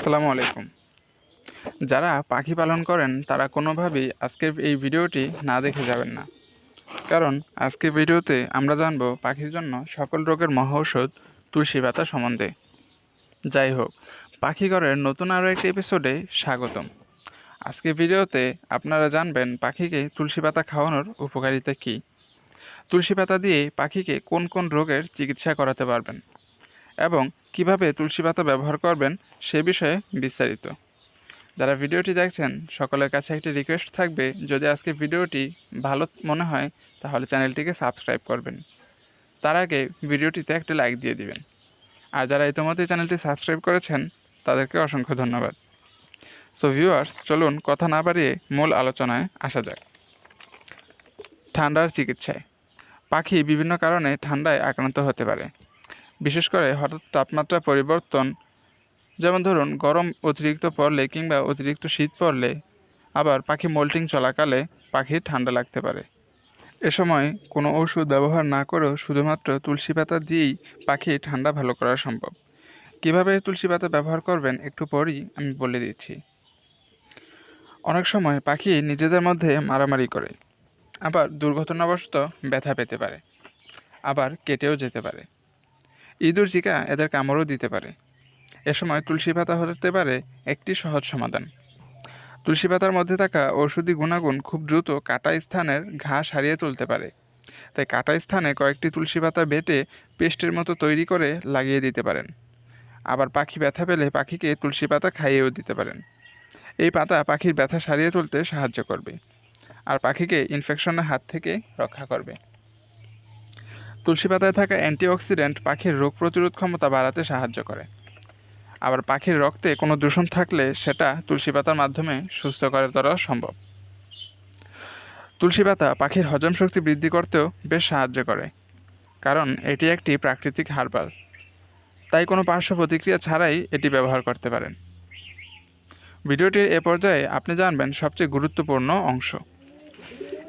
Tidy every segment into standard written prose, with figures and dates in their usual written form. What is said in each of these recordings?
আসসালামু আলাইকুম। যারা পাখি পালন করেন তারা কোনোভাবেই আজকের এই ভিডিওটি না দেখে যাবেন না, কারণ আজকের ভিডিওতে আমরা জানব পাখির জন্য সকল রোগের মহাঔষধ তুলসী পাতা সম্বন্ধে। যাই হোক, পাখি ঘরের নতুন আরও একটি এপিসোডে স্বাগতম। আজকের ভিডিওতে আপনারা জানবেন পাখিকে তুলসী পাতা খাওয়ানোর উপকারিতা কী, তুলসী পাতা দিয়ে পাখিকে কোন কোন রোগের চিকিৎসা করাতে পারবেন এবং কিভাবে তুলসী পাতা ব্যবহার করবেন সে বিষয়ে বিস্তারিত। যারা ভিডিওটি দেখছেন সকলের কাছে একটি রিকোয়েস্ট থাকবে, যদি আজকে ভিডিওটি ভালো মনে হয় তাহলে চ্যানেলটিকে সাবস্ক্রাইব করবেন। তার আগে ভিডিওটিতে একটি লাইক দিয়ে দিবেন। আর যারা ইতিমধ্যে চ্যানেলটি সাবস্ক্রাইব করেছেন তাদেরকে অসংখ্য ধন্যবাদ। সো ভিউয়ার্স, চলুন কথা না বাড়িয়ে মূল আলোচনায় আসা যাক। ঠান্ডার চিকিৎসায় পাখি বিভিন্ন কারণে ঠান্ডায় আক্রান্ত হতে পারে। বিশেষ করে হঠাৎ তাপমাত্রা পরিবর্তন, যেমন ধরুন গরম অতিরিক্ত পড়লে কিংবা অতিরিক্ত শীত পড়লে, আবার পাখি মোল্টিং চলাকালে পাখির ঠান্ডা লাগতে পারে। এ সময় কোনো ওষুধ ব্যবহার না করেও শুধুমাত্র তুলসী পাতা দিয়েই পাখির ঠান্ডা ভালো করা সম্ভব। কিভাবে তুলসী পাতা ব্যবহার করবেন একটু পরেই আমি বলে দিচ্ছি। অনেক সময় পাখি নিজেদের মধ্যে মারামারি করে, আবার দুর্ঘটনাবশত ব্যথা পেতে পারে, আবার কেটেও যেতে পারে। ইঁদুর জিকা এদের কামড়ও দিতে পারে। এ সময় তুলসী পাতা হতে পারে একটি সহজ সমাধান। তুলসী পাতার মধ্যে থাকা ঔষধি গুণাগুণ খুব দ্রুত কাটা স্থানের ঘা সারিয়ে তুলতে পারে। তাই কাটা স্থানে কয়েকটি তুলসী পাতা বেটে পেস্টের মতো তৈরি করে লাগিয়ে দিতে পারেন। আবার পাখি ব্যথা পেলে পাখিকে তুলসী পাতা খাইয়েও দিতে পারেন। এই পাতা পাখির ব্যথা সারিয়ে তুলতে সাহায্য করবে আর পাখিকে ইনফেকশনের হাত থেকে রক্ষা করবে। তুলসী পাতায় থাকা অ্যান্টিঅক্সিডেন্ট পাখির রোগ প্রতিরোধ ক্ষমতা বাড়াতে সাহায্য করে। আবার পাখির রক্তে কোনো দূষণ থাকলে সেটা তুলসী পাতার মাধ্যমে সুস্থ করে তোলা সম্ভব। তুলসী পাতা পাখির হজম শক্তি বৃদ্ধি করতেও বেশ সাহায্য করে, কারণ এটি একটি প্রাকৃতিক হার্বাল। তাই কোনো পার্শ্ব প্রতিক্রিয়া ছাড়াই এটি ব্যবহার করতে পারেন। ভিডিওটির এ পর্যায়ে আপনি জানবেন সবচেয়ে গুরুত্বপূর্ণ অংশ।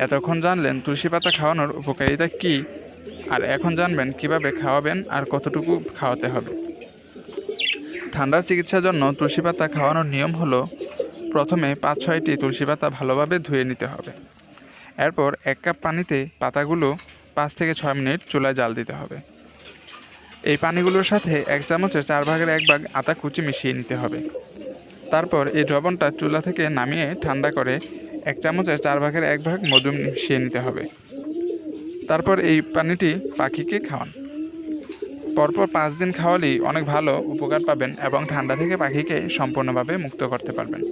এতক্ষণ জানলেন তুলসী পাতা খাওয়ানোর উপকারিতা কী, আর এখন জানবেন কিভাবে খাওয়াবেন আর কতটুকু খাওয়াতে হবে। ঠান্ডার চিকিৎসার জন্য তুলসী পাতা খাওয়ানোর নিয়ম হলো, প্রথমে 5-6টি তুলসী পাতা ভালোভাবে ধুয়ে নিতে হবে। এরপর 1 কাপ পানিতে পাতাগুলো 5 থেকে 6 মিনিট চুলায় জাল দিতে হবে। এই পানিগুলোর সাথে 1 চামচের 4 ভাগের 1 ভাগ আদা কুচি মিশিয়ে নিতে হবে। তারপর এই দ্রবণটা চুলা থেকে নামিয়ে ঠান্ডা করে 1 চামচের 4 ভাগের 1 ভাগ মধু মিশিয়ে নিতে হবে। তারপর এই পানিটি পাখিকে খাওয়ান। পরপর 5 দিন খাওয়ালেই অনেক ভালো উপকার পাবেন এবং ঠান্ডা থেকে পাখিকে সম্পূর্ণভাবে মুক্ত করতে পারবেন।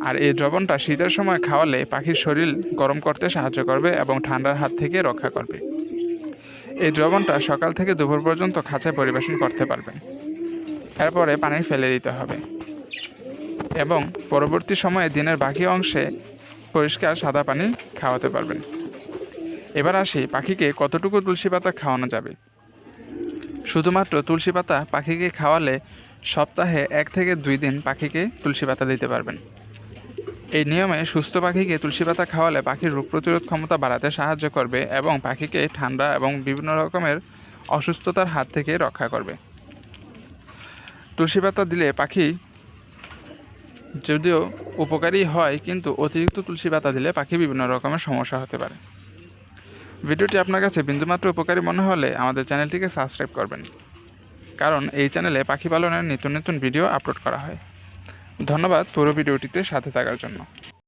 আর এই দ্রবণটা শীতের সময় খাওয়ালে পাখির শরীর গরম করতে সাহায্য করবে এবং ঠান্ডার হাত থেকে রক্ষা করবে। এই দ্রবণটা সকাল থেকে দুপুর পর্যন্ত খাঁচায় পরিবেশন করতে পারবেন। এরপরে পানি ফেলে দিতে হবে এবং পরবর্তী সময়ে দিনের বাকি অংশে পরিষ্কার সাদা পানি খাওয়াতে পারবেন। এবার আসি পাখিকে কতটুকু তুলসী পাতা খাওয়ানো যাবে। শুধুমাত্র তুলসী পাতা পাখিকে খাওয়ালে সপ্তাহে 1 থেকে 2 দিন পাখিকে তুলসী পাতা দিতে পারবেন। এই নিয়মে সুস্থ পাখিকে তুলসী পাতা খাওয়ালে পাখির রোগ প্রতিরোধ ক্ষমতা বাড়াতে সাহায্য করবে এবং পাখিকে ঠান্ডা এবং বিভিন্ন রকমের অসুস্থতার হাত থেকে রক্ষা করবে। তুলসী পাতা দিলে পাখি যদিও উপকারী হয়, কিন্তু অতিরিক্ত তুলসী পাতা দিলে পাখি বিভিন্ন রকমের সমস্যা হতে পারে। ভিডিওটি আপনার কাছে বিন্দুমাত্র উপকারী মনে হলে আমাদের চ্যানেলটিকে সাবস্ক্রাইব করবেন, কারণ এই চ্যানেলে পাখি পালনের নিত্য নতুন ভিডিও আপলোড করা হয়। ধন্যবাদ পুরো ভিডিওটিতে সাথে থাকার জন্য।